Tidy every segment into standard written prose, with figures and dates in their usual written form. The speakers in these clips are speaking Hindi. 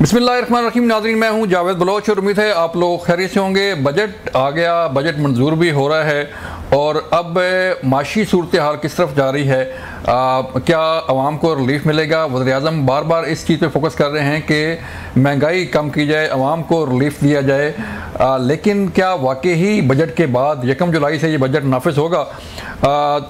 बिस्मिल्लाहिर्रहमानिर्रहीम। नाज़रीन, मैं हूं जावेद बलोच और उम्मीद है आप लोग खैरियत से होंगे। बजट आ गया, बजट मंजूर भी हो रहा है और अब माशी सूरत हाल किस तरफ जा रही है, क्या आवाम को रिलीफ मिलेगा। वज़ीर-ए-आज़म बार बार इस चीज़ पे फोकस कर रहे हैं कि महंगाई कम की जाए, आवाम को रिलीफ दिया जाए, लेकिन क्या वाकई ही बजट के बाद 1 जुलाई से ये बजट नाफिज होगा,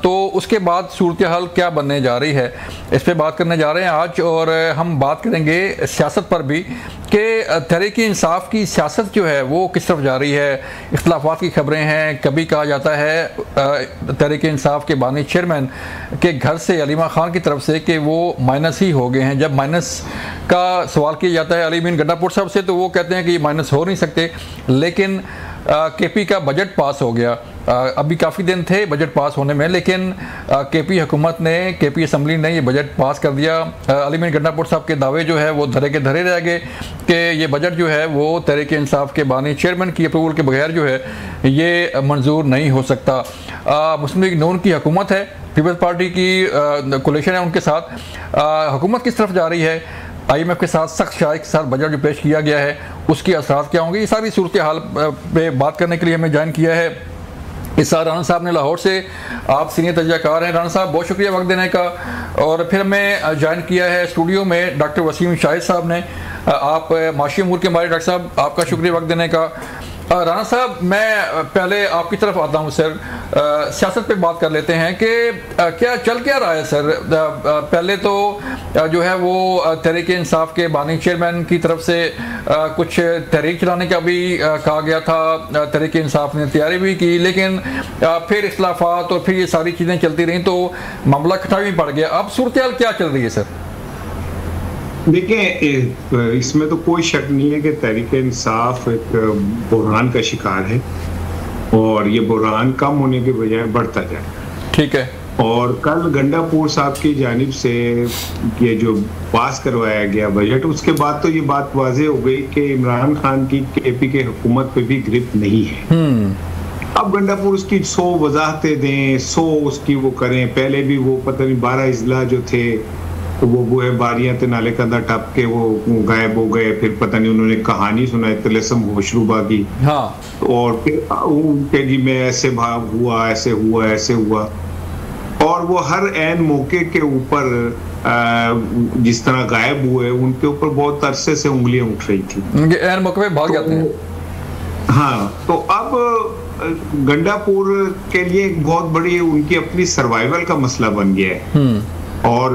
तो उसके बाद सूरत हाल क्या बनने जा रही है, इस पर बात करने जा रहे हैं आज। और हम बात करेंगे सियासत पर भी कि तहरीक-ए-इंसाफ की सियासत जो है वो किस तरफ जा रही है। इख्तिलाफात की खबरें हैं, कभी कहा जाता है तहरीक-ए-इंसाफ के बानी चेयरमैन के घर से अलीमा खान की तरफ से कि वो माइनस ही हो गए हैं। जब माइनस का सवाल किया जाता है अली बिन गंडापुर साहब से, तो वो कहते हैं कि ये माइनस हो नहीं सकते, लेकिन केपी का बजट पास हो गया। अभी काफ़ी दिन थे बजट पास होने में, लेकिन केपी हुकूमत ने, केपी असम्बली ने ये बजट पास कर दिया। अली बिन गंडापुर साहब के दावे जो है वो धरे के धरे रह गए कि ये बजट जो है वो तहरीक-ए-इंसाफ के बानी चेयरमैन की अप्रूवल के बगैर जो है ये मंजूर नहीं हो सकता। मुस्लिम लीग नून की हुकूमत है, पीपल्स पार्टी की कोलिशन है, उनके साथ हुकूमत किस तरफ जा रही है, IMF के साथ सख्त शराइत के साथ बजट जो पेश किया गया है उसकी असरात क्या होंगे, ये सारी सूरत हाल पे बात करने के लिए हमें ज्वाइन किया है इसार राना साहब ने लाहौर से। आप सीनियर तजज़ियाकार हैं राना साहब, बहुत शुक्रिया वक्त देने का। और फिर हमें ज्वाइन किया है स्टूडियो में डॉक्टर वसीम शाहिद साहब ने। आप माशी अमूर के हमारे डॉक्टर साहब, आपका शुक्रिया वक्त देने का। राना साहब, मैं पहले आपकी तरफ आता हूँ सर। सियासत पे बात कर लेते हैं कि क्या चल क्या रहा है सर। पहले तो जो है वो तहरीक-ए-इंसाफ के बानी चेयरमैन की तरफ से कुछ तहरीक चलाने का भी कहा गया था, तहरीक-ए-इंसाफ ने तैयारी भी की, लेकिन फिर इख्तिलाफात और फिर ये सारी चीज़ें चलती रहीं तो मामला खटाई में पड़ गया। अब सूरत हाल क्या चल रही है सर? देखिए, इसमें तो कोई शक नहीं है कि तहरीक-ए-इंसाफ एक बुहरान का शिकार है और ये बुहरान कम होने के बजाय बढ़ता जाए। ठीक है। और कल गंडापुर साहब की जानिब से ये जो पास करवाया गया बजट, उसके बाद तो ये बात वाज़ेह हो गई कि इमरान खान की केपी के हुकूमत पे भी ग्रिप नहीं है। अब गंडापुर उसकी 100 वजाहतें दें, 100 उसकी वो करें। पहले भी वो पता नहीं 12 इजला जो थे तो वो है बारियां ते नाले कंधा टप के वो गायब हो गए। फिर पता नहीं उन्होंने कहानी सुनाई तिलस्म होशरूबा की। हाँ। और फिर उनके जी में ऐसे भाग हुआ, ऐसे हुआ, ऐसे हुआ, और वो हर ऐन मौके के ऊपर जिस तरह गायब हुए उनके ऊपर बहुत अरसे से उंगलियां उठ रही थी। ऐन मौके पे भाग जाते हैं। हाँ, तो अब गंडापुर के लिए एक बहुत बड़ी उनकी अपनी सर्वाइवल का मसला बन गया है। और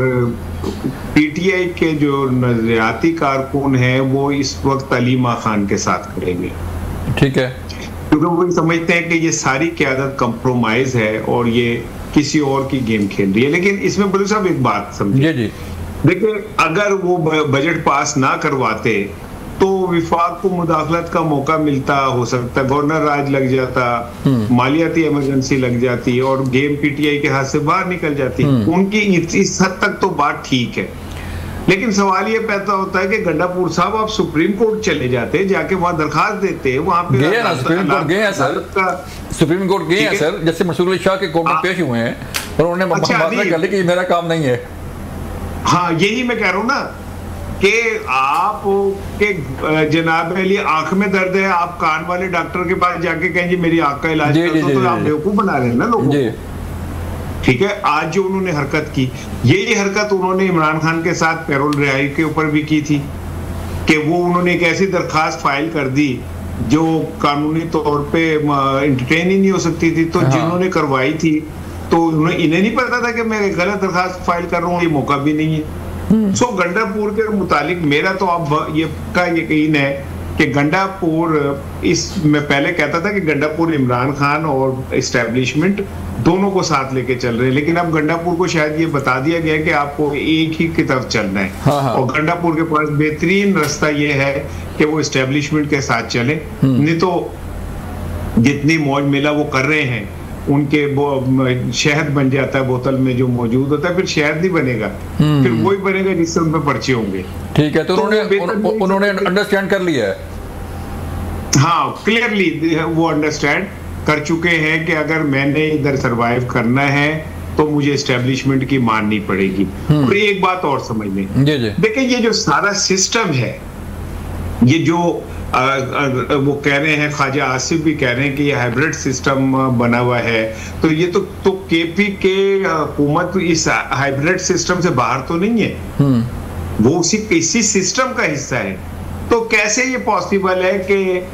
PTI के जो नजरियाती कारकुन है वो इस वक्त अलीमा खान के साथ करेंगे। ठीक है। क्योंकि वो समझते हैं कि ये सारी क़यादत कंप्रोमाइज है और ये किसी और की गेम खेल रही है। लेकिन इसमें बलू साहब एक बात समझिए, देखिए, अगर वो बजट पास ना करवाते तो विफाक को मुदाखलत का मौका मिलता, हो सकता गवर्नर राज लग जाता, मालियाती इमरजेंसी लग जाती और गेम PTI के हाथ से बाहर निकल जाती। उनकी इस हद तक तो बात ठीक है, लेकिन सवाल ये पैदा होता है कि गंडापुर साहब आप सुप्रीम कोर्ट चले जाते, जाके वहां दरखास्त देते, वहां पे सुप्रीम कोर्ट गए हैं सर, जैसे मसूद अली शाह के कोर्ट में पेश हुए हैं और उन्होंने बात कर ली कि मेरा काम नहीं है। हाँ, यही मैं कह रहा हूँ ना कि आप के जनाब अली आंख में दर्द है, आप कान वाले डॉक्टर के पास जाके कहें जी मेरी आंख का इलाज कर दो, तो आप बेवकूफ बना रहे हैं ना लोगों को। ठीक है। आज जो उन्होंने हरकत की, यही हरकत उन्होंने इमरान खान के साथ पैरोल रिहाई के ऊपर भी की थी कि वो उन्होंने एक ऐसी दरखास्त फाइल कर दी जो कानूनी तौर पे एंटरटेन ही नहीं हो सकती थी। तो जिन्होंने करवाई थी तो इन्हें नहीं पता था कि मैं गलत दरखास्त फाइल कर रहा हूँ, ये मौका भी नहीं है। सो गंडापुर के मुतालिक मेरा तो अब ये पक्का यकीन है कि गंडापुर, इस मैं पहले कहता था कि गंडापुर इमरान खान और एस्टेब्लिशमेंट दोनों को साथ लेके चल रहे हैं, लेकिन अब गंडापुर को शायद ये बता दिया गया कि आपको एक ही की तरफ चलना है। हाँ। और गंडापुर के पास बेहतरीन रास्ता ये है कि वो एस्टेब्लिशमेंट के साथ चले, नहीं तो जितनी मौज मेला वो कर रहे हैं उनके शहद बन जाता है बोतल में जो मौजूद होता है, फिर शहद नहीं बनेगा, फिर वही बनेगा जिससे उन पे पर्चे होंगे। ठीक है। तो उन्होंने अंडरस्टैंड कर लिया है। हाँ, क्लियरली वो अंडरस्टैंड कर चुके हैं कि अगर मैंने इधर सरवाइव करना है तो मुझे एस्टेब्लिशमेंट की माननी पड़ेगी। और एक बात और समझ लें, देखिए ये जो सारा सिस्टम है ये जो वो कह रहे हैं, ख्वाजा आसिफ भी कह रहे हैं कि ये हाइब्रिड सिस्टम बना हुआ है, तो ये तो केपी के हुकूमत इस हाइब्रिड सिस्टम से बाहर तो नहीं है, वो इसी सिस्टम का हिस्सा है। तो कैसे ये पॉसिबल है कि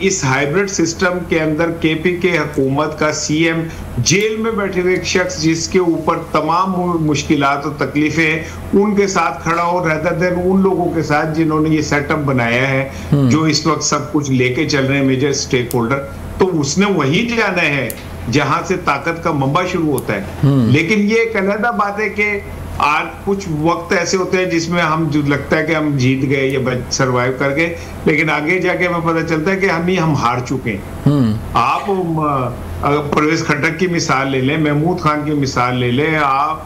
इस हाइब्रिड सिस्टम के अंदर केपी के हुकूमत का सीएम जेल में बैठे हुए एक शख्स जिसके ऊपर तमाम मुश्किलात और तकलीफें उनके साथ खड़ा हो, रहता देन उन लोगों के साथ जिन्होंने ये सेटअप बनाया है, जो इस वक्त सब कुछ लेके चल रहे हैं मेजर स्टेक होल्डर, तो उसने वही जाना है जहां से ताकत का मंबा शुरू होता है। लेकिन ये एक अलग बात है कि आज कुछ वक्त ऐसे होते हैं जिसमें हम जो लगता है कि हम जीत गए या सरवाइव कर गए, लेकिन आगे जाके हमें पता चलता है कि हम हार चुके हैं। आप परवेज खट्टक की मिसाल ले लें, महमूद खान की मिसाल ले लें, आप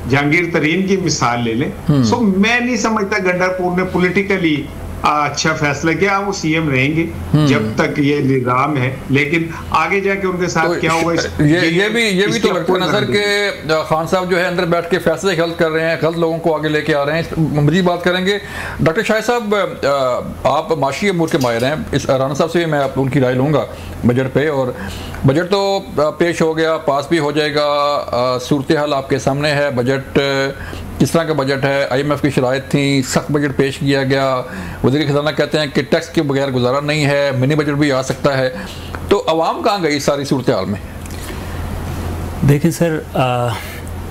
जहांगीर तरीन की मिसाल ले लें। सो मैं नहीं समझता गंडापुर ने पॉलिटिकली अच्छा फैसला किया, वो सीएम रहेंगे जब तक ये निजाम है, लेकिन आगे जाके उनके साथ तो क्या होगा ये भी तो लगता है नजर के खान साहब जो है अंदर बैठ के फैसले गलत कर रहे हैं, गलत लोगों को आगे लेके आ रहे हैं। मजीद बात करेंगे। डॉक्टर शाहिद साहब, आप माशी अमूर के माहिर हैं, इस राना साहब से मैं उनकी राय लूँगा बजट पे, और बजट तो पेश हो गया, पास भी हो जाएगा, सूरत हाल आपके सामने है। बजट किस तरह का बजट है? IMF की शराइत थी, सख्त बजट पेश किया गया, वज़ीर ख़ज़ाना कहते हैं कि टैक्स के बगैर गुजारा नहीं है, मिनी बजट भी आ सकता है, तो अवाम कहाँ गई सारी सूरत हाल में? देखिए सर,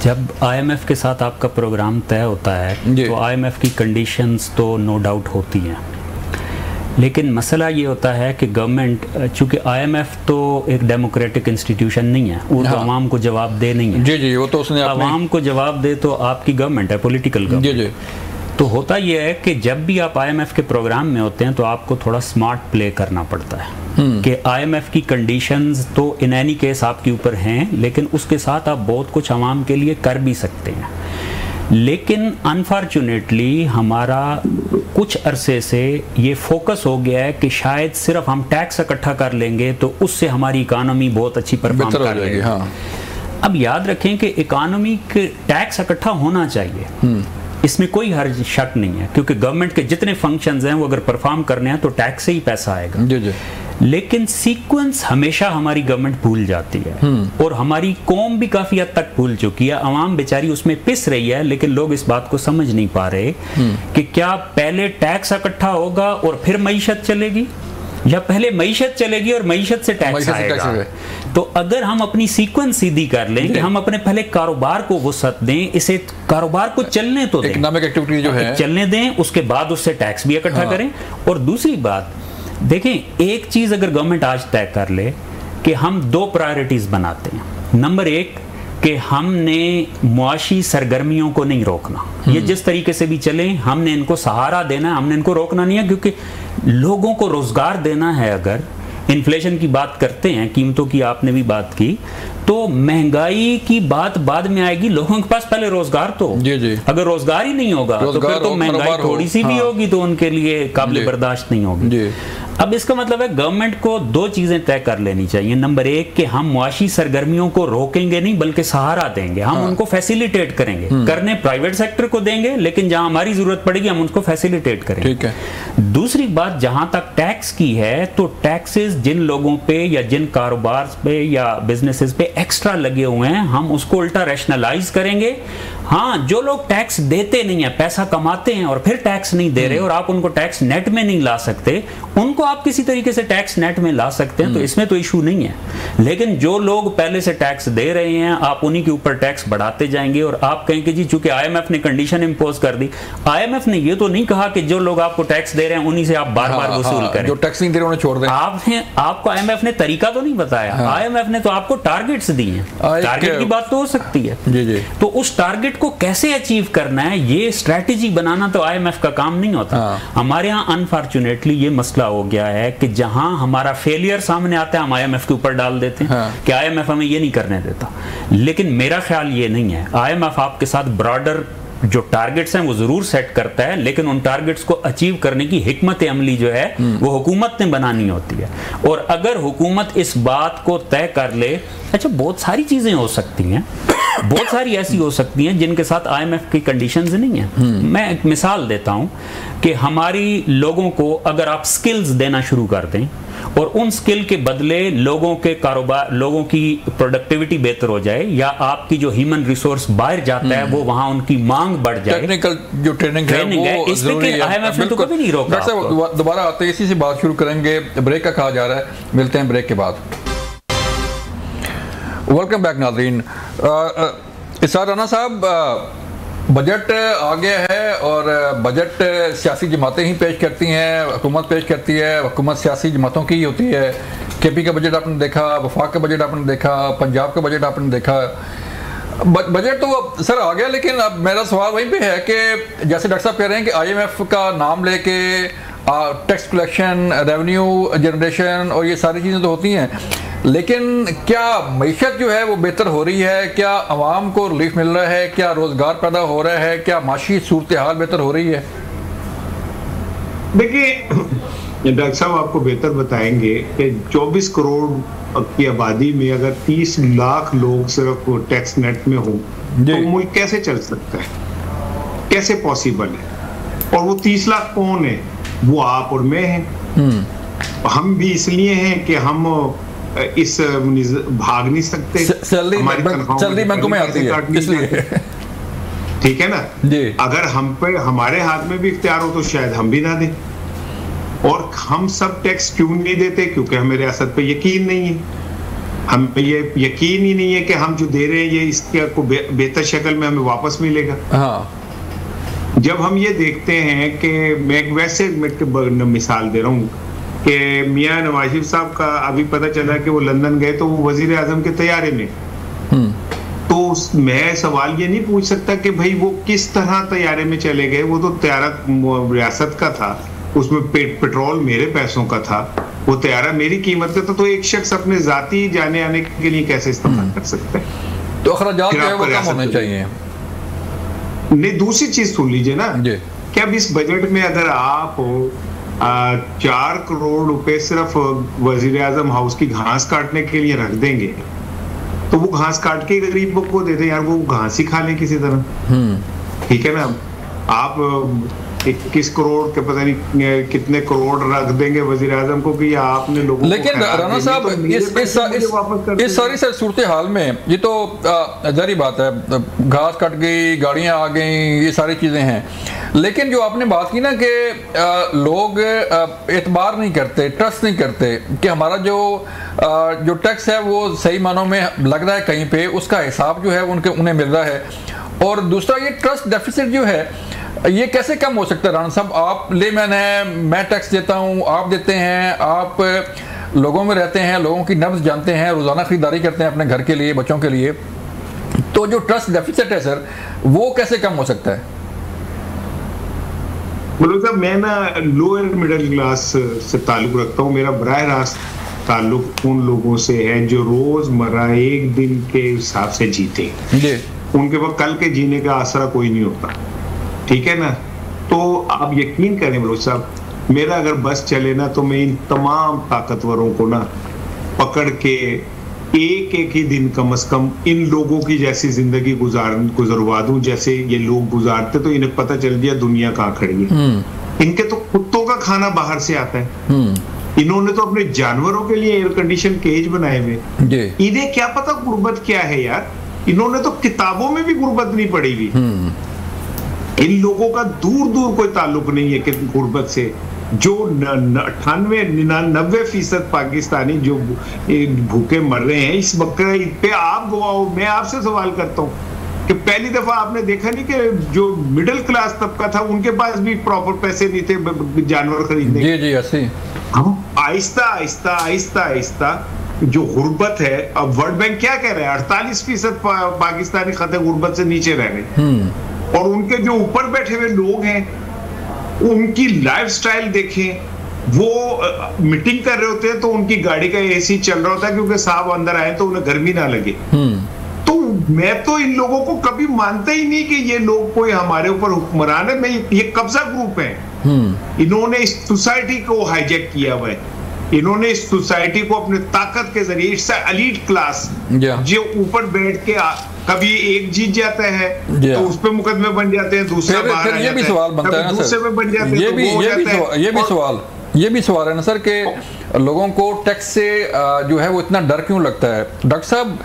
जब IMF के साथ आपका प्रोग्राम तय होता है तो IMF की कंडीशंस तो नो डाउट होती हैं, लेकिन मसला ये होता है कि गवर्नमेंट, चूँकि IMF तो एक डेमोक्रेटिक इंस्टीट्यूशन नहीं है, वो तो आवाम को जवाब दे नहीं है। जी, वो तो उसने आवाम को जवाब दे तो आपकी गवर्नमेंट है, पॉलिटिकल गवर्नमेंट। जी। तो होता यह है कि जब भी आप IMF के प्रोग्राम में होते हैं तो आपको थोड़ा स्मार्ट प्ले करना पड़ता है कि IMF की कंडीशंस तो इन एनी केस आपके ऊपर हैं, लेकिन उसके साथ आप बहुत कुछ आवाम के लिए कर भी सकते हैं। लेकिन अनफॉर्चुनेटली हमारा कुछ अरसे से ये फोकस हो गया है कि शायद सिर्फ हम टैक्स इकट्ठा कर लेंगे तो उससे हमारी इकानमी बहुत अच्छी परफॉर्म कर लेगी। अब याद रखें कि इकानमी के टैक्स इकट्ठा होना चाहिए, इसमें कोई हर्ज शक नहीं है, क्योंकि गवर्नमेंट के जितने फंक्शंस हैं वो अगर परफॉर्म करने हैं तो टैक्स से ही पैसा आएगा। जी। लेकिन सीक्वेंस हमेशा हमारी गवर्नमेंट भूल जाती है, और हमारी कौम भी काफी हद तक भूल चुकी है। अवाम बेचारी उसमें पिस रही है, लेकिन लोग इस बात को समझ नहीं पा रहे कि क्या पहले टैक्स इकट्ठा होगा और फिर मईशत चलेगी, या पहले मईशत चलेगी और मईशत से टैक्स आएगा। तो अगर हम अपनी सीक्वेंस सीधी कर लें कि हम अपने पहले कारोबार को वुसअत दें, इसे कारोबार को चलने तो दें, इकोनॉमिक एक्टिविटी जो है चलने दें, उसके बाद उससे टैक्स भी इकट्ठा करें। और दूसरी बात देखें, एक चीज अगर गवर्नमेंट आज तय कर ले कि हम 2 प्रायोरिटीज बनाते हैं। नंबर 1 कि हमने मुआशी सरगर्मियों को नहीं रोकना, ये जिस तरीके से भी चले हमने इनको सहारा देना है, हमने इनको रोकना नहीं है, क्योंकि लोगों को रोजगार देना है। अगर इन्फ्लेशन की बात करते हैं, कीमतों की आपने भी बात की, तो महंगाई की बात बाद में आएगी, लोगों के पास पहले रोजगार तो। जी। अगर रोजगार ही नहीं होगा तो फिर तो महंगाई थोड़ी सी भी होगी तो उनके लिए काबिल बर्दाश्त नहीं होगी। अब इसका मतलब है गवर्नमेंट को 2 चीजें तय कर लेनी चाहिए। नंबर 1 कि हम मुआशी सरगर्मियों को रोकेंगे नहीं बल्कि सहारा देंगे, हम उनको फैसिलिटेट करेंगे, करने प्राइवेट सेक्टर को देंगे, लेकिन जहां हमारी जरूरत पड़ेगी हम उनको फैसिलिटेट करेंगे। ठीक है। दूसरी बात, जहां तक टैक्स की है, तो टैक्सेस जिन लोगों पे या जिन कारोबार पे या बिजनेसेस पे एक्स्ट्रा लगे हुए हैं हम उसको उल्टा रैशनलाइज करेंगे। हाँ, जो लोग टैक्स देते नहीं है, पैसा कमाते हैं और फिर टैक्स नहीं दे रहे और आप उनको टैक्स नेट में नहीं ला सकते, उनको आप किसी तरीके से टैक्स नेट में ला सकते हैं, तो इसमें तो इशू नहीं है। लेकिन जो लोग पहले से टैक्स दे रहे हैं आप उन्हीं के ऊपर टैक्स बढ़ाते जाएंगे और आप कहेंगे जी चूंकि IMF ने कंडीशन इंपोज कर दी। IMF ने ये तो नहीं कहा कि जो लोग आपको टैक्स दे रहे हैं उन्हीं से आप बार बार वसूल करें, जो टैक्स नहीं दे रहे उन्हें छोड़ दें। आपको IMF ने तरीका तो नहीं बताया। IMF ने तो आपको टारगेट्स दिए हैं, टारगेट की बात तो हो सकती है। जी। तो उस टारगेट को कैसे अचीव करना है, ये स्ट्रेटेजी बनाना तो IMF का काम नहीं होता। हमारे यहाँ अनफॉर्चुनेटली ये मसला हो गया है कि जहां हमारा फेलियर सामने आता है हम IMF के ऊपर डाल देते हैं कि IMF हमें ये नहीं करने देता। लेकिन मेरा ख्याल ये नहीं है, IMF आपके साथ ब्रॉडर जो टारगेट्स हैं वो जरूर सेट करता है, लेकिन उन टारगेट्स को अचीव करने की हिकमत अमली जो है वो हुकूमत ने बनानी होती है। और अगर हुकूमत इस बात को तय कर ले, अच्छा बहुत सारी चीजें हो सकती हैं, बहुत सारी ऐसी हो सकती हैं जिनके साथ IMF की कंडीशंस नहीं है। मैं एक मिसाल देता हूं कि हमारी लोगों को अगर आप स्किल्स देना शुरू कर दें और उन स्किल के बदले लोगों के कारोबार, लोगों की प्रोडक्टिविटी बेहतर हो जाए, या आपकी जो ह्यूमन रिसोर्स बाहर जाता है वो वहां उनकी मांग बढ़ जाए, टेक्निकल जो ट्रेनिंग है वो जरूरी है। IMF ने तो कभी नहीं रोका। दोबारा आते हैं, इसी से बात शुरू करेंगे। ब्रेक का कहा जा रहा है, मिलते हैं ब्रेक के बाद। वेलकम बैक नाज़रीन। इसार राना साहब, बजट आ गया है और बजट सियासी जमातें ही पेश करती हैं, हुकूमत पेश करती है, हुकूमत सियासी जमातों की ही होती है। KP का बजट आपने देखा, वफाक का बजट आपने देखा, पंजाब का बजट आपने देखा। बजट तो सर आ गया, लेकिन अब मेरा सवाल वहीं पे है कि जैसे डॉक्टर साहब कह रहे हैं कि IMF का नाम लेके टैक्स कलेक्शन, रेवेन्यू जनरेशन और ये सारी चीज़ें तो होती हैं, लेकिन क्या मईशत जो है वो बेहतर हो रही है? क्या आवाम को रिलीफ मिल रहा है? क्या रोजगार पैदा हो रहा है? क्या माशी सूरत हाल बेहतर हो रही है? देखिए डॉक्टर साहब आपको बेहतर बताएंगे कि 24 करोड़ की आबादी में अगर 30 लाख लोग सिर्फ टैक्स नेट में हो तो मुल्क कैसे चल सकता है? कैसे पॉसिबल है? और वो 30 लाख कौन है? वो आप और मैं हैं। हम भी इसलिए हैं कि हम इस भाग नहीं सकते, सैलरी बैंकों में आती है इसलिए, ठीक है ना जी। अगर हम पे हमारे हाथ में भी इख्तियार हो तो शायद हम भी ना दें। और हम सब टैक्स क्यों नहीं देते? क्योंकि हमें रियासत पे यकीन नहीं है। हम पे ये यकीन ही नहीं है कि हम जो दे रहे हैं ये इसके को बेहतर शक्ल में हमें वापस मिलेगा। हाँ। जब हम ये देखते हैं कि मैं वैसे मिसाल दे रहा हूँ कि मियां नवाज शरीफ साहब का अभी पता चला कि वो लंदन गए तो वो वजीर आजम के तैयारे में, तो मैं सवाल ये नहीं पूछ सकता कि भाई वो किस तरह तैयारे में चले गए। वो तो तैयारा रियासत का था, उसमें पेट्रोल मेरे पैसों का था, वो तैयारा मेरी कीमत का था, तो एक शख्स अपने जाती जाने आने के लिए कैसे इस्तेमाल कर सकता है? तो अखराजात जो है वो कम होने चाहिए। नहीं, दूसरी चीज सुन लीजिए ना कि अब इस बजट में अगर आप 4 करोड़ रुपए सिर्फ वजीर आजम हाउस की घास काटने के लिए रख देंगे तो वो घास काट के गरीबों को दे दें यार, वो घास ही खा लें किसी तरह, ठीक है ना। आप 21 करोड़ के पता नहीं कितने करोड़ रख देंगे वजीर आजम को कि आपने लोगों लेकिन राना साहब तो इस सारी सूरत हाल में ये तो जारी बात है, घास कट गई, गाड़ियां आ गई, ये सारी चीजें हैं, लेकिन जो आपने बात की ना कि लोग एतबार नहीं करते, ट्रस्ट नहीं करते कि हमारा जो टैक्स है वो सही मानों में लग रहा है कहीं पे, उसका हिसाब जो है उन्हें मिल रहा है। और दूसरा ये ट्रस्ट डेफिसिट जो है ये कैसे कम हो सकता है? राना साहब, आप लेमैन हैं, मैं टैक्स देता हूँ, आप देते हैं, आप लोगों में रहते हैं, लोगों की नब्ज जानते हैं, रोजाना खरीदारी करते हैं अपने घर के लिए, बच्चों के लिए, तो जो ट्रस्ट डेफिसिट है सर वो कैसे कम हो सकता है? बोलो साहब, मैं ना लोअर मिडिल क्लास से ताल्लुक रखता हूँ। मेरा बराह रास्त ताल्लुक उन लोगों से है जो रोजमर्रा एक दिन के हिसाब से जीते, उनके पास कल के जीने का आसरा कोई नहीं होता, ठीक है ना। तो आप यकीन करें बलोच साहब, मेरा अगर बस चले ना तो मैं इन तमाम ताकतवरों को ना पकड़ के एक ही दिन कम से कम इन लोगों की जैसी जिंदगी गुजरवा दूं जैसे ये लोग गुजारते, तो इन्हें पता चल गया दुनिया कहाँ खड़ी है। इनके तो कुत्तों का खाना बाहर से आता है, इन्होंने तो अपने जानवरों के लिए एयर कंडीशन केज बनाए हुए, इन्हें क्या पता गुर्बत क्या है यार। इन्होंने तो किताबों में भी गुर्बत नहीं पढ़ी हुई। इन लोगों का दूर दूर कोई ताल्लुक नहीं है कि गुर्बत से। जो 98-99% पाकिस्तानी जो भूखे मर रहे हैं इस बकरा ईद पे, आप गवाह, मैं आपसे सवाल करता हूँ कि पहली दफा आपने देखा नहीं कि जो मिडिल क्लास तबका था उनके पास भी प्रॉपर पैसे नहीं थे जानवर खरीदने के? जी ऐसे हम आहिस्ता जो गुर्बत है, अब वर्ल्ड बैंक क्या कह रहा है, 48% पाकिस्तानी खते गुर्बत से नीचे रह गए, और उनके जो ऊपर बैठे हुए लोग हैं उनकी लाइफस्टाइल देखें। वो मीटिंग कर रहे होते हैं तो उनकी गाड़ी का एसी चल रहा होता है क्योंकि साहब अंदर आए तो उन्हें गर्मी ना लगे। तो मैं तो इन लोगों को कभी मानता ही नहीं कि ये लोग कोई हमारे ऊपर हुक्मरान है। मैं ये कब्जा ग्रुप है। इन्होंने इस सोसाइटी को हाईजैक किया हुआ है। इन्होंने इस सोसाइटी को अपने ताकत के जरिए, इट्स एलीट क्लास जो ऊपर बैठ के कभी एक जीत जाता है तो उस पे मुकदमे बन जाते हैं, दूसरा बाहर आ जाता है, दूसरे पे बन जाते हैं, ये भी सवाल है ना सर कि लोगों को टैक्स से जो है वो इतना डर क्यों लगता है? डॉक्टर साहब,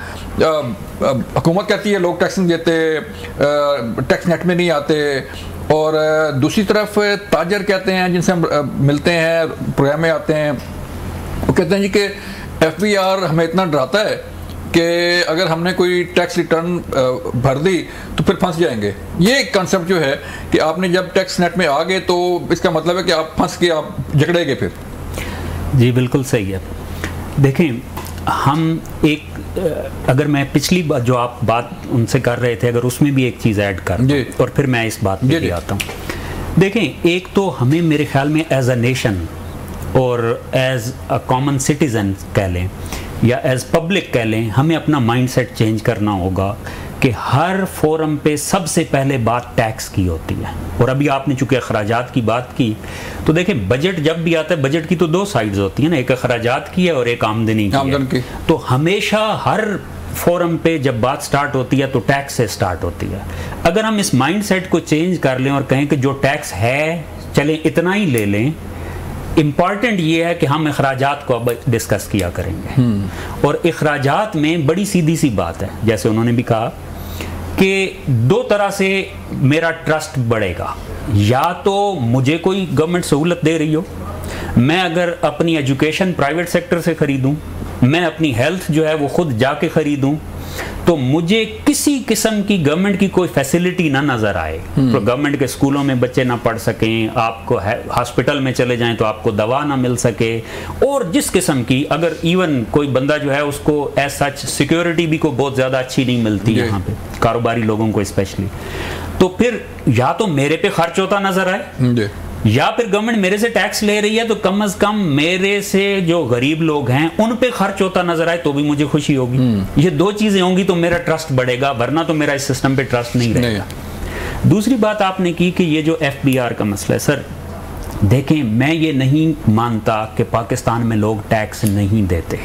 हुकूमत कहती है लोग टैक्स नहीं देते, टैक्स नेट में नहीं आते, और दूसरी तरफ ताजर कहते हैं जिनसे हम मिलते हैं, प्रोग्राम में आते हैं, वो कहते हैं जी कि FBR हमें इतना डराता है कि अगर हमने कोई टैक्स रिटर्न भर दी तो फिर फंस जाएंगे। ये कंसेप्ट जो है कि आपने जब टैक्स नेट में आ गए तो इसका मतलब है कि आप फंस के आप झगड़ेंगे फिर। जी बिल्कुल सही है। देखें, हम एक अगर मैं पिछली बार जो आप बात उनसे कर रहे थे, अगर उसमें भी एक चीज़ ऐड कर और फिर मैं इस बात पे आता हूँ। देखें, एक तो हमें मेरे ख्याल में एज अ नेशन और एज अ कॉमन सिटीजन कह लें या एज पब्लिक कह लें, हमें अपना माइंडसेट चेंज करना होगा कि हर फोरम पे सबसे पहले बात टैक्स की होती है। और अभी आपने चूंकि अखराजात की बात की, तो देखें बजट जब भी आता है, बजट की तो दो साइड्स होती है ना, एक अखराजात की है और एक आमदनी की है। तो हमेशा हर फोरम पे जब बात स्टार्ट होती है तो टैक्स से स्टार्ट होती है। अगर हम इस माइंडसेट को चेंज कर लें और कहें कि जो टैक्स है चलें इतना ही ले लें, इम्पॉर्टेंट ये है कि हम अखराजात को अब डिस्कस किया करेंगे। और अखराजात में बड़ी सीधी सी बात है, जैसे उन्होंने भी कहा कि दो तरह से मेरा ट्रस्ट बढ़ेगा। या तो मुझे कोई गवर्नमेंट सहूलत दे रही हो, मैं अगर अपनी एजुकेशन प्राइवेट सेक्टर से खरीदूं, मैं अपनी हेल्थ जो है वो खुद जाके खरीदूं, तो मुझे किसी किस्म की गवर्नमेंट की कोई फैसिलिटी ना नजर आए। तो गवर्नमेंट के स्कूलों में बच्चे ना पढ़ सकें, आपको हॉस्पिटल में चले जाएं तो आपको दवा ना मिल सके, और जिस किस्म की अगर इवन कोई बंदा जो है उसको एज सच सिक्योरिटी भी को बहुत ज़्यादा अच्छी नहीं मिलती यहाँ पे, कारोबारी लोगों को स्पेशली, तो फिर या तो मेरे पे खर्च होता नजर आए या फिर गवर्नमेंट मेरे से टैक्स ले रही है तो कम से कम मेरे से जो गरीब लोग हैं उन पे खर्च होता नजर आए तो भी मुझे खुशी होगी। ये दो चीजें होंगी तो मेरा ट्रस्ट बढ़ेगा, वरना तो मेरा इस सिस्टम पे ट्रस्ट नहीं रहेगा। दूसरी बात आपने की कि ये जो FBR का मसला है, सर देखें, मैं ये नहीं मानता कि पाकिस्तान में लोग टैक्स नहीं देते।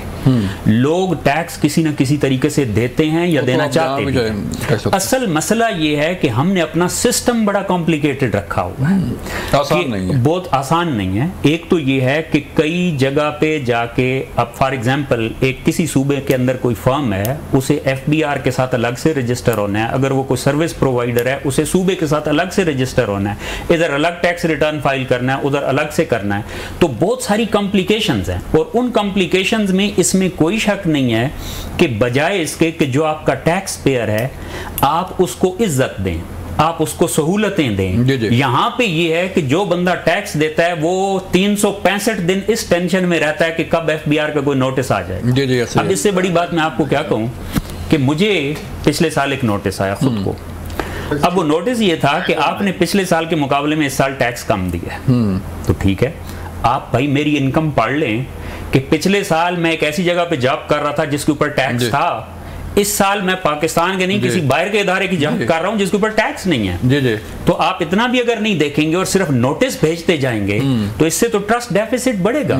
लोग टैक्स किसी न किसी तरीके से देते हैं या देना चाहते हैं। असल मसला ये है कि हमने अपना सिस्टम बड़ा कॉम्प्लिकेटेड रखा हुआ है, आसान नहीं है, बहुत आसान नहीं है। एक तो ये है कि कई जगह पे जाके, अब फॉर एग्जांपल एक किसी सूबे के अंदर कोई फर्म है, उसे FBR के साथ अलग से रजिस्टर होना है। अगर वो कोई सर्विस प्रोवाइडर है, उसे सूबे के साथ अलग से रजिस्टर होना है, इधर अलग टैक्स रिटर्न फाइल करना है, उधर अलग से करना है। तो बहुत सारी कॉम्प्लिकेशंस हैं, और उन कॉम्प्लिकेशंस में इसमें कोई शक नहीं है कि बजाय इसके कि जो आपका टैक्स पेयर है आप उसको इज्जत दें, आप उसको सहूलतें दें। यहां पे ये है कि जो बंदा टैक्स देता है वो 365 दिन इस टेंशन में रहता है कि कब FBR का कोई नोटिस आ जाए। अब इससे बड़ी बात मैं आपको क्या कहूं कि मुझे पिछले साल एक नोटिस आया खुद को। अब वो नोटिस ये था कि आपने पिछले साल के मुकाबले में इस साल टैक्स कम दिया है। तो ठीक है, आप भाई मेरी इनकम पढ़ लें कि पिछले साल मैं एक ऐसी जगह पे जॉब कर रहा था जिसके ऊपर टैक्स था, इस साल मैं पाकिस्तान के नहीं किसी बाहर के इदारे की जॉब कर रहा हूं जिसके ऊपर टैक्स नहीं है। तो आप इतना भी अगर नहीं देखेंगे और सिर्फ नोटिस भेजते जाएंगे तो इससे तो ट्रस्ट डेफिसिट बढ़ेगा।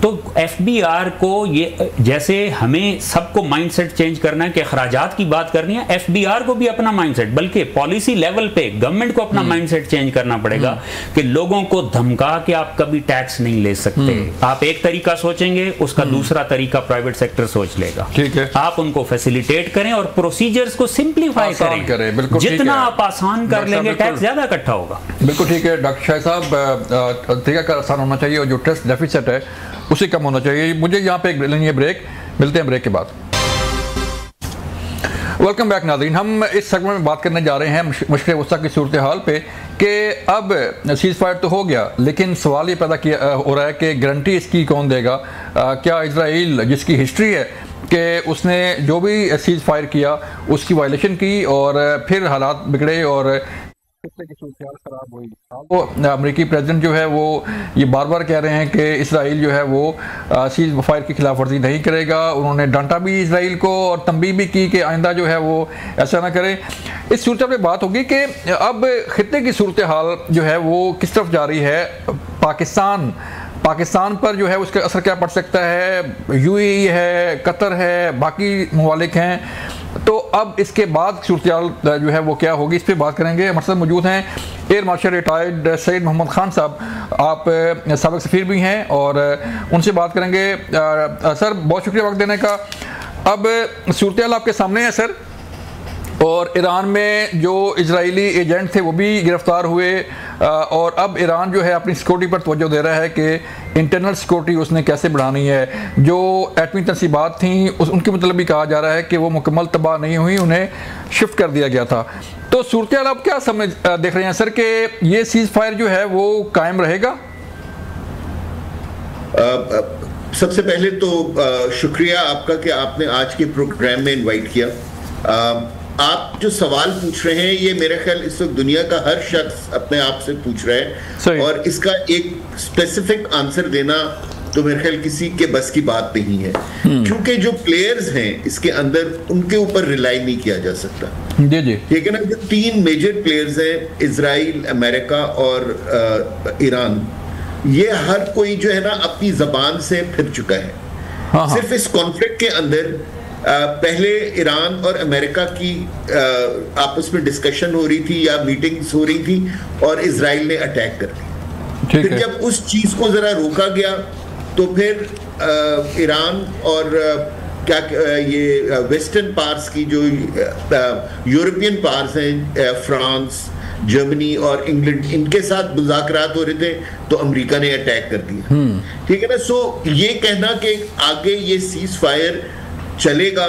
तो FBR को ये, जैसे हमें सबको माइंडसेट चेंज करना है कि अखराजात की बात करनी है, FBR को भी अपना माइंडसेट, बल्कि पॉलिसी लेवल पे गवर्नमेंट को अपना माइंडसेट चेंज करना पड़ेगा कि लोगों को धमका के आप कभी टैक्स नहीं ले सकते। आप एक तरीका सोचेंगे, उसका दूसरा तरीका प्राइवेट सेक्टर सोच लेगा। आप उनको फैसिलिटेट करें और प्रोसीजर्स को सिंप्लीफाई करें। जितना आप आसान कर लेंगे टैक्स ज्यादा इकट्ठा होगा। बिल्कुल ठीक है डॉक्टर शाह साहब, तरीका आसान होना चाहिए और जो ट्रस्ट डेफिसिट है उसे कम होना चाहिए। मुझे यहाँ पे लेनी है ब्रेक, मिलते हैं ब्रेक के बाद। वेलकम बैक नाज़रीन, हम इस सेगमेंट में बात करने जा रहे हैं मुश्किल वस्ता की सूरत हाल पे कि अब सीज़ फायर तो हो गया, लेकिन सवाल ये पैदा किया हो रहा है कि गारंटी इसकी कौन देगा। क्या इजराइल, जिसकी हिस्ट्री है कि उसने जो भी सीज़ फायर किया उसकी वायलेशन की और फिर हालात बिगड़े और की सूरत खराब हुई। वो अमेरिकी प्रेसिडेंट जो है वो ये बार बार कह रहे हैं कि इसराइल जो है वो सीज फायर की खिलाफ वर्जी नहीं करेगा। उन्होंने डांटा भी इसराइल को और तंबीह भी की कि आइंदा जो है वो ऐसा ना करे। इस सूरत पे बात होगी कि अब खित्ते की सूरत हाल जो है वो किस तरफ जा रही है। पाकिस्तान पर जो है उसका असर क्या पड़ सकता है। यूएई है, कतर है, बाकी ममालिक हैं, तो अब इसके बाद सूरत जो है वो क्या होगी, इस पर बात करेंगे। हमारे साथ मौजूद हैं air marshal retired Syed Mohammad Khan साहब, आप साबिक सफ़ीर भी हैं और उनसे बात करेंगे। सर बहुत शुक्रिया वक्त देने का। अब सूरत हाल आपके सामने है सर, और ईरान में जो इजरायली एजेंट थे वो भी गिरफ्तार हुए और अब ईरान जो है अपनी सिक्योरिटी पर तवज्जो दे रहा है कि इंटरनल सिक्योरिटी उसने कैसे बढ़ानी है। जो एटमी तनसीबात थी उनके मतलब भी कहा जा रहा है कि वो मुकम्मल तबाह नहीं हुई, उन्हें शिफ्ट कर दिया गया था। तो सूरत हाल आप क्या समझ देख रहे हैं सर कि ये सीज फायर जो है वो कायम रहेगा? सबसे पहले तो शुक्रिया आपका कि आपने आज के प्रोग्राम में इनवाइट किया। आप जो सवाल पूछ रहे हैं ये मेरे ख्याल इस वक्त दुनिया का हर शख्स अपने आप से पूछ रहा है और इसका एक स्पेसिफिक आंसर देना तो मेरे ख्याल किसी के बस की बात नहीं है, क्योंकि जो प्लेयर्स हैं इसके अंदर उनके ऊपर रिलाई नहीं किया जा सकता। जी जी, ठीक है ना। जो 3 मेजर प्लेयर्स हैं, इजराइल, अमेरिका और ईरान, ये हर कोई जो है ना अपनी जबान से फिर चुका है। हाँ। सिर्फ इस कॉन्फ्लिक्ट के अंदर पहले ईरान और अमेरिका की आपस में डिस्कशन हो रही थी या मीटिंग्स हो रही थी और इजराइल ने अटैक कर दी। फिर जब उस चीज को जरा रोका गया तो फिर ईरान और ये वेस्टर्न पार्ट्स की जो यूरोपियन पार्ट्स हैं, फ्रांस, जर्मनी और इंग्लैंड, इनके साथ मुज़ाकरात हो रहे थे तो अमेरिका ने अटैक कर दिया। ठीक है ना। सो ये कहना कि आगे ये सीज फायर चलेगा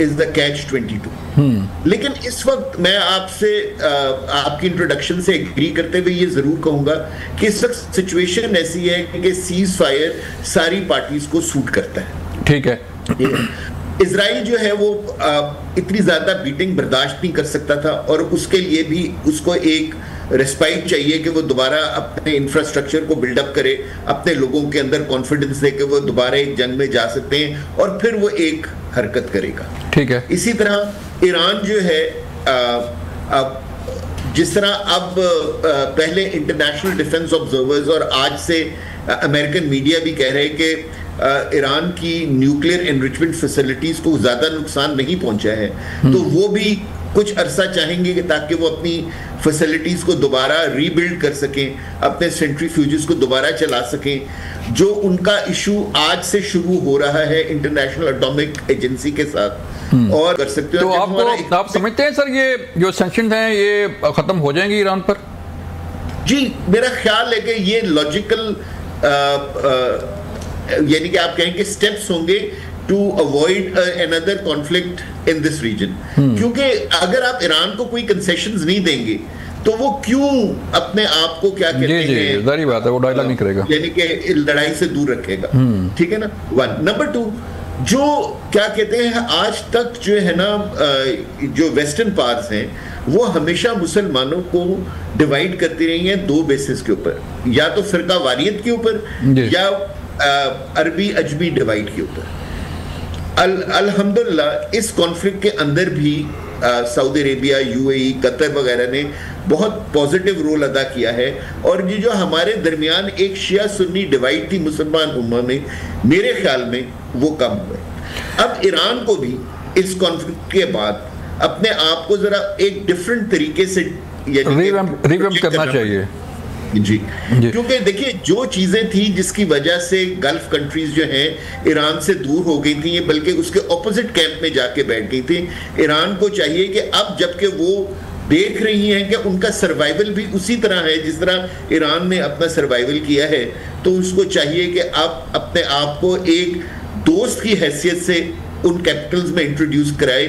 इज द कैच 22। लेकिन इस वक्त मैं आपसे आपकी इंट्रोडक्शन से एग्री करते हुए ये जरूर कहूंगा कि इस वक्त सिचुएशन ऐसी है कि सीज फायर सारी पार्टीज को सूट करता है। ठीक है। इजराइल जो है वो इतनी ज्यादा बीटिंग बर्दाश्त नहीं कर सकता था और उसके लिए भी उसको एक रेस्पाइट चाहिए कि वो दोबारा अपने इंफ्रास्ट्रक्चर को बिल्डअप करे, अपने लोगों के अंदर कॉन्फिडेंस दे कि वो दोबारा एक जंग में जा सकते हैं और फिर वो एक हरकत करेगा। ठीक है। इसी तरह ईरान जो है जिस तरह अब पहले इंटरनेशनल डिफेंस ऑब्जर्वर्स और आज से अमेरिकन मीडिया भी कह रहे हैं कि ईरान की न्यूक्लियर एनरिचमेंट फैसिलिटीज को ज्यादा नुकसान नहीं पहुंचा है, तो वो भी कुछ अरसा चाहेंगे कि ताकि वो अपनी फैसिलिटीज को दोबारा रीबिल्ड कर सकें, अपने सेंट्रीफ्यूजेस को दोबारा चला सकें। जो उनका इशू आज से शुरू हो रहा है इंटरनेशनल एटॉमिक एजेंसी के साथ और कर सकते हो। तो आप समझते हैं सर ये जो सैंक्शंस हैं ये खत्म हो जाएंगे ईरान पर? जी, मेरा ख्याल है कि ये लॉजिकल यानी कि आप कहेंगे स्टेप्स होंगे to avoid another conflict in this region. क्योंकि अगर आप ईरान को कोई कंसेशंस नहीं देंगे तो वो क्यों अपने आप को क्या कहते हैं, जारी बात है, वो डायलॉग नहीं करेगा, यानी कि लड़ाई से दूर रखेगा। ठीक है ना। 1 नंबर 2 जो क्या कहते हैं आज तक जो है ना जो वेस्टर्न पार्ट्स हैं वो हमेशा मुसलमानों को डिवाइड करती रही हैं 2 बेसिस के ऊपर, या तो फिरका वारियत के ऊपर या अरबी अजमी डिवाइड के ऊपर। अल्हम्दुलिल्लाह इस कॉन्फ्लिक्ट के अंदर भी सऊदी अरेबिया, यूएई, कतर वगैरह ने बहुत पॉजिटिव रोल अदा किया है और ये जो हमारे दरमियान एक शिया सुन्नी डिवाइड थी मुसलमान उम्मा में, मेरे ख्याल में वो कम हुआ। अब ईरान को भी इस कॉन्फ्लिक्ट के बाद अपने आप को जरा एक डिफरेंट तरीके से रिवैम्प करना चाहिए। जी, क्योंकि देखिए जो चीजें थी जिसकी वजह से गल्फ कंट्रीज जो हैं ईरान से दूर हो गई थी, ये बल्कि उसके ऑपोजिट कैंप में जाके बैठ गई थी। ईरान को चाहिए कि अब जबकि वो देख रही हैं कि उनका सर्वाइवल भी उसी तरह है जिस तरह ईरान ने अपना सर्वाइवल किया है, तो उसको चाहिए कि आप अपने आप को एक दोस्त की हैसियत से उन कैपिटल्स में इंट्रोड्यूस कराए।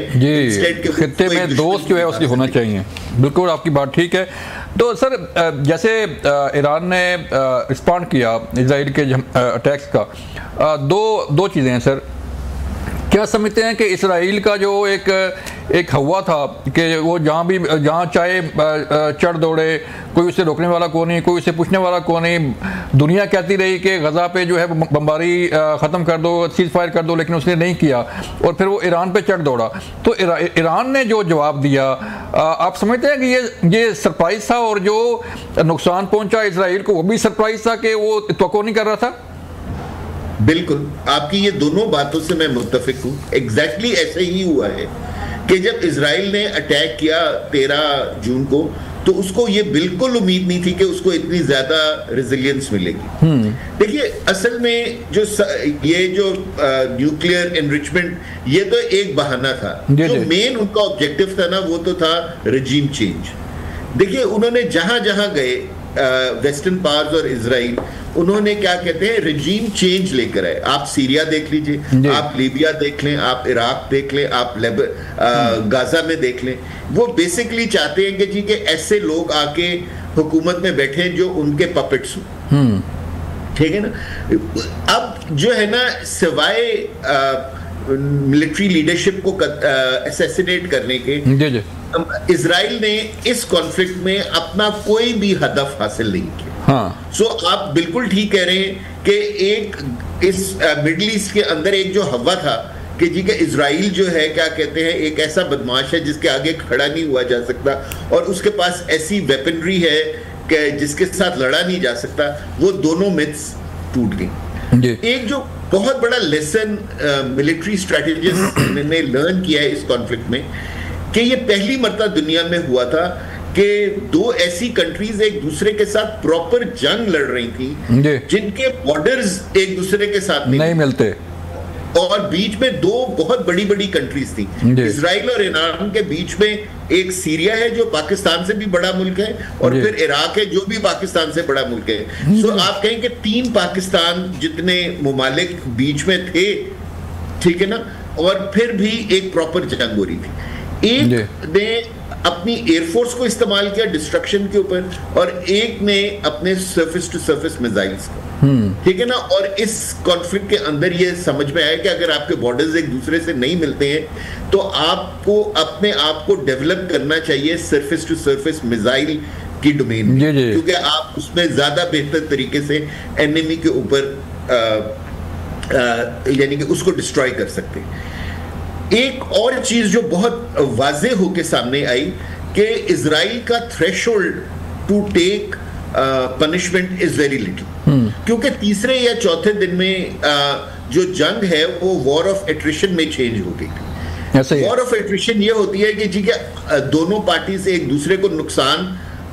खित्ते में दोस्त जो है उसकी होना चाहिए। बिल्कुल आपकी बात ठीक है। तो सर जैसे ईरान ने रिस्पॉन्ड किया इजराइल के अटैक्स का, दो चीज़ें हैं सर। क्या समझते हैं कि इसराइल का जो एक एक हवा था कि वो जहाँ चाहे चढ़ दौड़े, कोई उसे रोकने वाला कौन नहीं, कोई उसे पूछने वाला कौन नहीं। दुनिया कहती रही कि गजा पे जो है बमबारी ख़त्म कर दो, सीज फायर कर दो, लेकिन उसने नहीं किया और फिर वो ईरान पे चढ़ दौड़ा। तो ईरान ने जो जवाब दिया, आप समझते हैं कि ये सरप्राइज था और जो नुकसान पहुंचा इसराइल को वो भी सरप्राइज था कि वो तवक्को नहीं कर रहा था? बिल्कुल, आपकी ये दोनों बातों से मैं मुत्तफिक हूँ। एग्जैक्टली ऐसे ही हुआ है कि जब इजराइल ने अटैक किया 13 जून को, तो उसको ये बिल्कुल उम्मीद नहीं थी कि उसको इतनी ज्यादा रेजिलियंस मिलेगी। देखिए, असल में ये जो न्यूक्लियर एनरिचमेंट, ये तो एक बहाना था। जो मेन उनका ऑब्जेक्टिव था ना, वो तो था रजीम चेंज। देखिए, उन्होंने जहां जहां गए, वेस्टर्न पावर्स और इजराइल, उन्होंने क्या कहते हैं, रजीम चेंज लेकर आए। आप सीरिया देख लीजिए, आप लीबिया देख लें, आप इराक देख लें, आप गाजा में देख लें। वो बेसिकली चाहते हैं कि जी के ऐसे लोग आके हुकूमत में बैठे जो उनके पपेट्स हों। ठीक है ना। अब जो है ना, सिवाय मिलिट्री लीडरशिप को असैसिनेट करने के, इजराइल ने इस कॉन्फ्लिक्ट में अपना कोई भी हदफ हासिल नहीं किया। सो आप बिल्कुल ठीक कह रहे हैं कि एक इस मिडिल ईस्ट के अंदर एक जो हवा था कि जी के इजराइल जो है, क्या कहते हैं, एक ऐसा बदमाश है जिसके आगे खड़ा नहीं हुआ जा सकता और उसके पास ऐसी वेपनरी है कि जिसके साथ लड़ा नहीं जा सकता, वो दोनों मिथ्स टूट गई। एक जो बहुत बड़ा लेसन मिलिट्री स्ट्रेटेजिस्ट ने लर्न किया है इस कॉन्फ्लिक्ट में, कि ये पहली मर्तबा दुनिया में हुआ था कि दो ऐसी कंट्रीज एक दूसरे के साथ प्रॉपर जंग लड़ रही थी जिनके बॉर्डर्स एक दूसरे के साथ नहीं मिलते, और बीच में दो बहुत बड़ी बड़ी कंट्रीज थी। इजराइल और ईरान के बीच में एक सीरिया है जो पाकिस्तान से भी बड़ा मुल्क है, और फिर इराक है जो भी पाकिस्तान से बड़ा मुल्क है। सो आप कहें कि 3 पाकिस्तान जितने मुमालिक बीच में थे, ठीक है ना, और फिर भी एक प्रॉपर जंग हो रही थी। एक ने अपनी एयरफोर्स को इस्तेमाल किया डिस्ट्रक्शन के ऊपर, और एक ने अपने सरफेस टू सरफेस मिसाइल्स को, ठीक है ना। और इस कॉन्फ्लिक्ट के अंदर ये समझ में आया कि अगर आपके बॉर्डर्स एक दूसरे से नहीं मिलते हैं तो आपको अपने आप को डेवलप करना चाहिए सरफेस टू सरफेस मिसाइल की डोमेन में, क्योंकि आप उसमें ज्यादा बेहतर तरीके से एनिमी के ऊपर यानी कि उसको डिस्ट्रॉय कर सकते हैं। एक और चीज जो बहुत वाज़ेह होके सामने आई कि इजराइल का threshold to take punishment is very little, क्योंकि तीसरे या चौथे दिन में जो जंग है वो वॉर ऑफ एट्रिशन में चेंज हो गई। वॉर ऑफ एट्रिशन ये होती है कि जी के दोनों पार्टी से एक दूसरे को नुकसान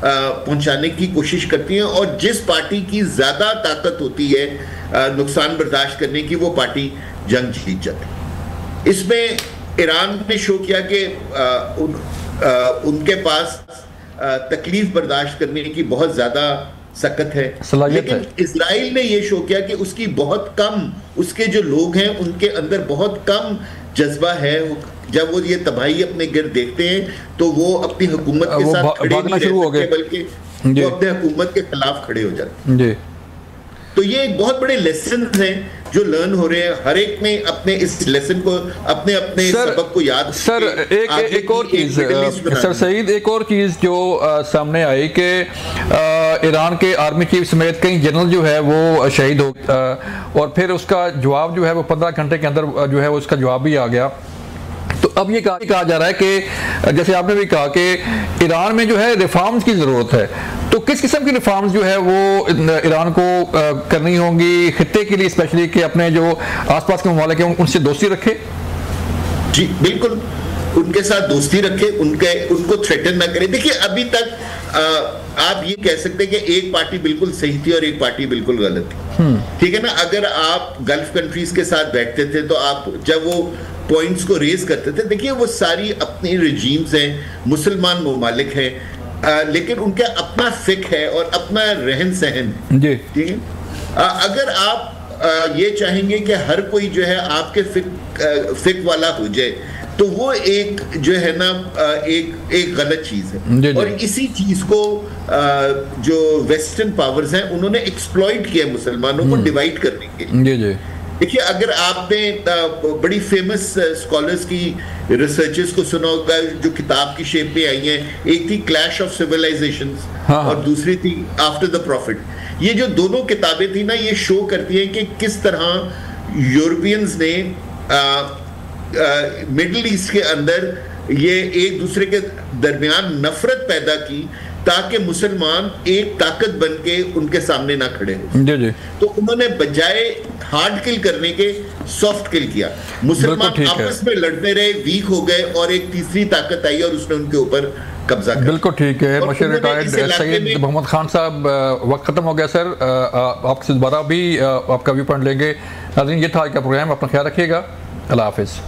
पहुंचाने की कोशिश करती हैं, और जिस पार्टी की ज्यादा ताकत होती है नुकसान बर्दाश्त करने की, वो पार्टी जंग जीत जाती है। इसमें ईरान ने शो किया कि उनके पास तकलीफ बर्दाश्त करने की बहुत ज्यादा सकत है, लेकिन इजराइल ने यह शो किया कि उसकी बहुत कम, उसके जो लोग हैं उनके अंदर बहुत कम जज्बा है। जब वो ये तबाही अपने गिर्द देखते हैं तो वो अपनी हुकूमत के साथ खड़े नहीं रह सकते, बल्कि वो अपने हुकूमत के खिलाफ खड़े हो जाते हैं। तो ये एक बहुत बड़े लेसन हैं जो लर्न हो रहे हैं। हर एक ने अपने इस लेसन को, अपने अपने सबक को याद। सर एक और चीज सर सईद, एक और चीज जो सामने आई कि ईरान के आर्मी चीफ समेत कई जनरल जो है वो शहीद हो, और फिर उसका जवाब जो है वो 15 घंटे के अंदर जो है वो उसका जवाब भी आ गया। तो अब ये कहा जा रहा है कि जैसे आपने भी कहा कि ईरान में जो है रिफॉर्म्स की जरूरत है, तो किस किस्म की रिफॉर्म्स जो है वो ईरान को करनी होंगी खित्ते के लिए, स्पेशली कि अपने जो आसपास के ममालिक हैं उनसे दोस्ती रखे? जी बिल्कुल, उनके साथ दोस्ती रखे, उनको थ्रेटन ना करें। देखिए, अभी तक आप ये कह सकते हैं कि एक पार्टी बिल्कुल सही थी और एक पार्टी बिल्कुल गलत थी, ठीक है ना। अगर आप गल्फ कंट्रीज के साथ बैठते थे तो आप जब वो पॉइंट्स को रेज करते थे, देखिए वो सारी अपनी रिजीम्स हैं, मुसलमान ममालिक हैं, लेकिन उनका अपना फिक है और अपना रहन सहन है, ठीक है। अगर आप ये चाहेंगे कि हर कोई जो है आपके फिक वाला हो जाए, तो वो एक जो है ना एक गलत चीज है। और इसी चीज को जो वेस्टर्न पावर्स हैं उन्होंने एक्सप्लॉइट किया मुसलमानों को डिवाइड करने के लिए। देखिए, अगर आपने बड़ी फेमस स्कॉलर्स की रिसर्चेस को सुना होगा जो किताब की शेप में आई हैं, एक थी क्लैश ऑफ सिविलाइजेशंस और दूसरी थी आफ्टर द प्रॉफिट। ये जो दोनों किताबें थी ना, ये शो करती हैं कि किस तरह यूरोपियंस ने मिडिल ईस्ट के अंदर ये एक दूसरे के दरमियान नफरत पैदा की ताकि मुसलमान एक ताकत बन के उनके सामने ना खड़े हो। जी जी। तो उन्होंने बजाय हार्ड किल करने के सॉफ्ट किल किया। मुसलमान आपस में लड़ते रहे, वीक हो गए और एक तीसरी ताकत आई और उसने उनके ऊपर कब्जा किया। बिल्कुल ठीक है। मशहूर रिटायर्ड सैयद मोहम्मद खान साहब, वक्त खत्म हो गया सर, आपसे दोबारा भी आपका व्यू पॉइंट लेंगे। नाज़रीन, ये था आज का प्रोग्राम, अपना ख्याल रखिएगा, अल्लाह हाफिज़।